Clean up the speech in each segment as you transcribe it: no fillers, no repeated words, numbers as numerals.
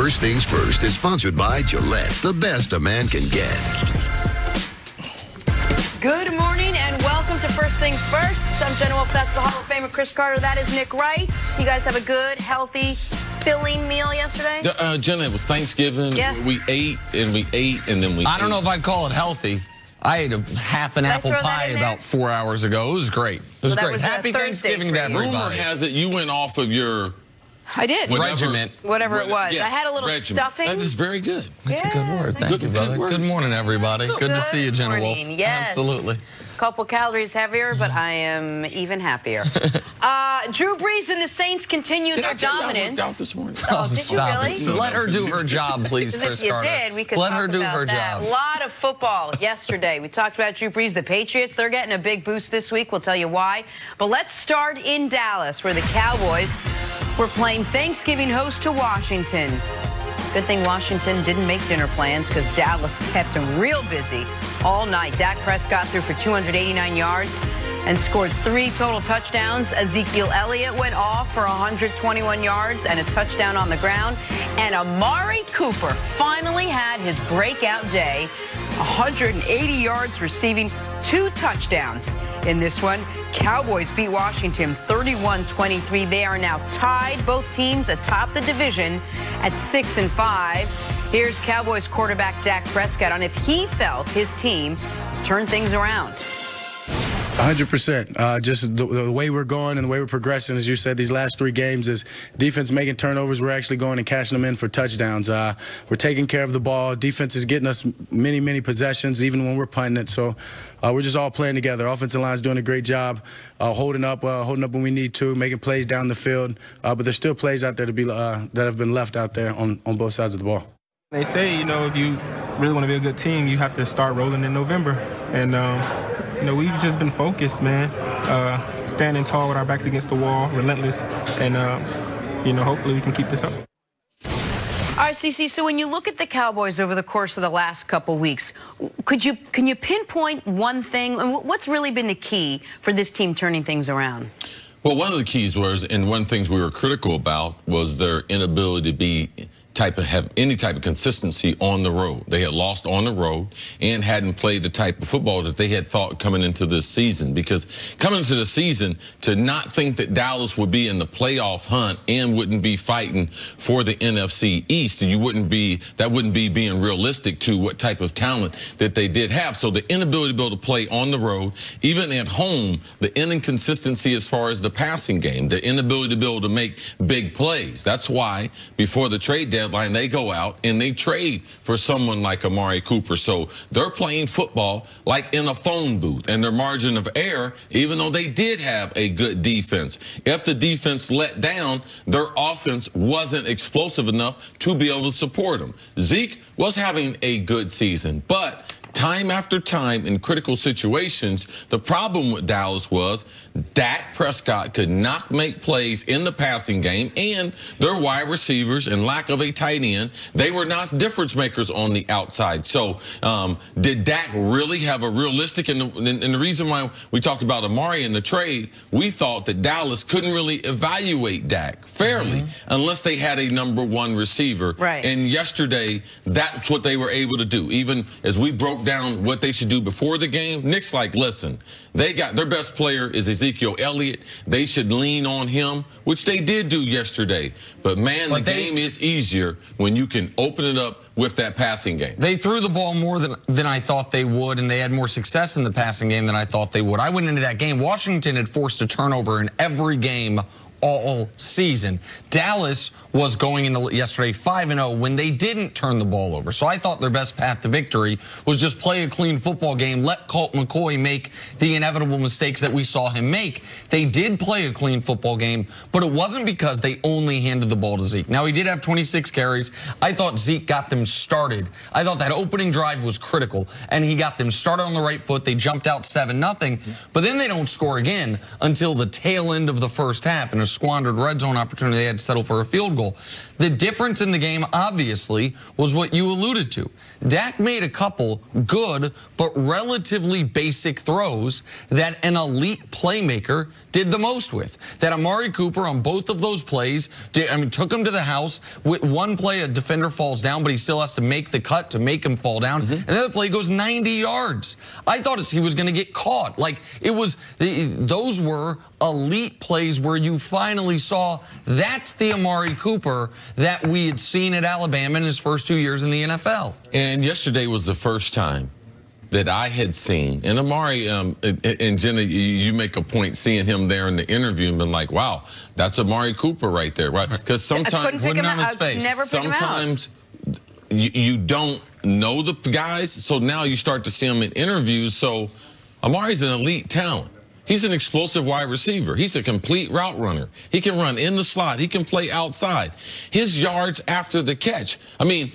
First Things First is sponsored by Gillette, the best a man can get. Good morning and welcome to First Things First. I'm Jenna Wolf. That's the Hall of Famer Chris Carter. That is Nick Wright. You guys have a good, healthy, filling meal yesterday? Jenna, it was Thanksgiving. Yes. We ate, and then we I don't know if I'd call it healthy. I ate half an apple pie about 4 hours ago. It was great. It was great. Happy Thanksgiving to everybody. Rumor has it you went off of your... I did. Regiment. Whatever it was. Yes, I had a little stuffing. That is very good. That's a good word. Thank you, brother. Good morning, everybody. Good to see you, Jenna Wolf. Yes. Absolutely. A couple calories heavier, but I am even happier. Drew Brees and the Saints continue their dominance. Out this morning? Oh, did you really? Let her do her job, please, Chris Carter. If you did, we could let talk her do about her that. job. A lot of football yesterday. We talked about Drew Brees. The Patriots, they're getting a big boost this week. We'll tell you why. But let's start in Dallas, where the Cowboys were playing Thanksgiving host to Washington. Good thing Washington didn't make dinner plans because Dallas kept him real busy all night. Dak Prescott threw for 289 yards and scored 3 total touchdowns. Ezekiel Elliott went off for 121 yards and a touchdown on the ground. And Amari Cooper finally had his breakout day, 180 yards receiving, 2 touchdowns in this one. Cowboys beat Washington 31-23. They are now tied, both teams atop the division at 6-5. Here's Cowboys quarterback Dak Prescott on if he felt his team has turned things around. 100%. Just the way we're going and the way we're progressing, as you said, these last 3 games is defense making turnovers. We're actually going and cashing them in for touchdowns. We're taking care of the ball. Defense is getting us many, many possessions, even when we're punting it. So we're just all playing together. Offensive line's doing a great job holding up when we need to, making plays down the field. But there's still plays out there to be that have been left out there on both sides of the ball. They say, you know, if you really want to be a good team, you have to start rolling in November. And you know, we've just been focused, man, standing tall with our backs against the wall, relentless, and, you know, hopefully we can keep this up. All right, CC, so when you look at the Cowboys over the course of the last couple weeks, can you pinpoint one thing? What's really been the key for this team turning things around? Well, one of the keys was, and one of the things we were critical about, was their inability to have any type of consistency on the road. They had lost on the road and hadn't played the type of football that they had thought coming into this season. Because coming into the season, to not think that Dallas would be in the playoff hunt and wouldn't be fighting for the NFC East, that wouldn't be being realistic to what type of talent that they did have. So the inability to be able to play on the road, even at home, the inconsistency as far as the passing game, the inability to be able to make big plays. That's why before the trade deadline, they go out and they trade for someone like Amari Cooper. So they're playing football like in a phone booth, and their margin of error, even though they did have a good defense, if the defense let down, their offense wasn't explosive enough to be able to support them. Zeke was having a good season, but time after time in critical situations, the problem with Dallas was Dak Prescott could not make plays in the passing game, and their wide receivers and lack of a tight end, they were not difference makers on the outside. So did Dak really have a realistic, and the reason why we talked about Amari in the trade, we thought that Dallas couldn't really evaluate Dak fairly unless they had a #1 receiver. Right. And yesterday, that's what they were able to do. Even as we broke down what they should do before the game, Nick's like, listen, they got their best player is Ezekiel Elliott. They should lean on him, which they did do yesterday. But, man, the game is easier when you can open it up with that passing game. They threw the ball more than I thought they would, and they had more success in the passing game than I thought they would. I went into that game. Washington had forced a turnover in every game all season. Dallas was going into yesterday 5-0 when they didn't turn the ball over. So I thought their best path to victory was just play a clean football game, let Colt McCoy make the inevitable mistakes that we saw him make. They did play a clean football game, but it wasn't because they only handed the ball to Zeke. Now, he did have 26 carries. I thought Zeke got them started. I thought that opening drive was critical, and he got them started on the right foot. They jumped out 7-0, but then they don't score again until the tail end of the first half, and a squandered red zone opportunity. They had to settle for a field goal. The difference in the game, obviously, was what you alluded to. Dak made a couple good but relatively basic throws that an elite playmaker did the most with. That Amari Cooper on both of those plays, took him to the house. With one play, a defender falls down, but he still has to make the cut to make him fall down. And the other play goes 90 yards. I thought he was going to get caught. Like, those were elite plays where you finally saw that's the Amari Cooper that we had seen at Alabama in his first 2 years in the NFL. And yesterday was the first time that I had seen, and Amari, and Jenna, you make a point seeing him there in the interview and been like, wow, that's Amari Cooper right there, right? Because sometimes, sometimes you don't know the guys, so now you start to see them in interviews. So Amari's an elite talent. He's an explosive wide receiver. He's a complete route runner. He can run in the slot. He can play outside. His yards after the catch. I mean,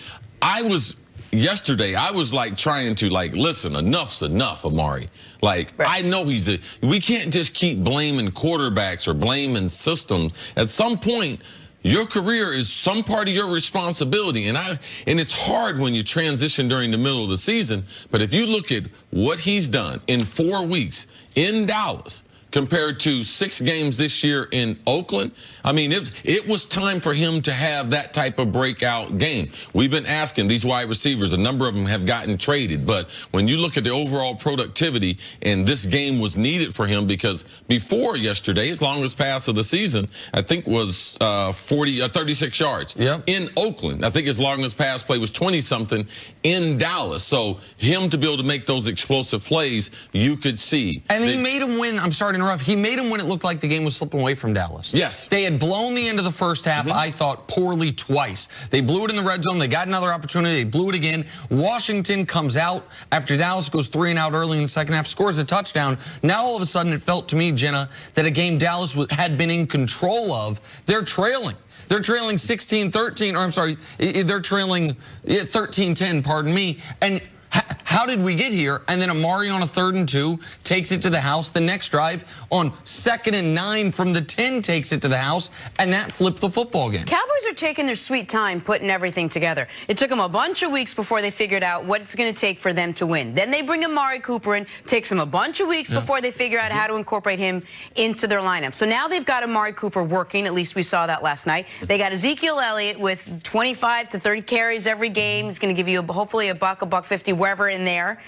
yesterday, I was like trying to listen, enough's enough, Amari. Like, I know we can't just keep blaming quarterbacks or blaming systems. At some point, your career is some part of your responsibility. And it's hard when you transition during the middle of the season. But if you look at what he's done in 4 weeks in Dallas, compared to 6 games this year in Oakland, I mean, it was time for him to have that type of breakout game. We've been asking these wide receivers, a number of them have gotten traded, but when you look at the overall productivity, and this game was needed for him because before yesterday, his longest pass of the season, I think was 36 yards in Oakland. I think his longest pass play was 20-something in Dallas. So him to be able to make those explosive plays, you could see. And he made him win. I'm sorry to interrupt. He made him when it looked like the game was slipping away from Dallas. Yes. They had blown the end of the first half, I thought, poorly twice. They blew it in the red zone. They got another opportunity. They blew it again. Washington comes out after Dallas goes 3-and-out early in the second half, scores a touchdown. Now, all of a sudden, it felt to me, Jenna, that a game Dallas had been in control of, they're trailing. They're trailing 16-13, or I'm sorry, they're trailing 13-10, pardon me. And how did we get here? And then Amari on a 3rd and 2 takes it to the house. The next drive on 2nd and 9 from the 10 takes it to the house, and that flipped the football game. Cowboys are taking their sweet time putting everything together. It took them a bunch of weeks before they figured out what it's going to take for them to win. Then they bring Amari Cooper in. Takes them a bunch of weeks before they figure out how to incorporate him into their lineup. So now they've got Amari Cooper working. At least we saw that last night. They got Ezekiel Elliott with 25 to 30 carries every game. He's going to give you hopefully a buck 50 wherever in there.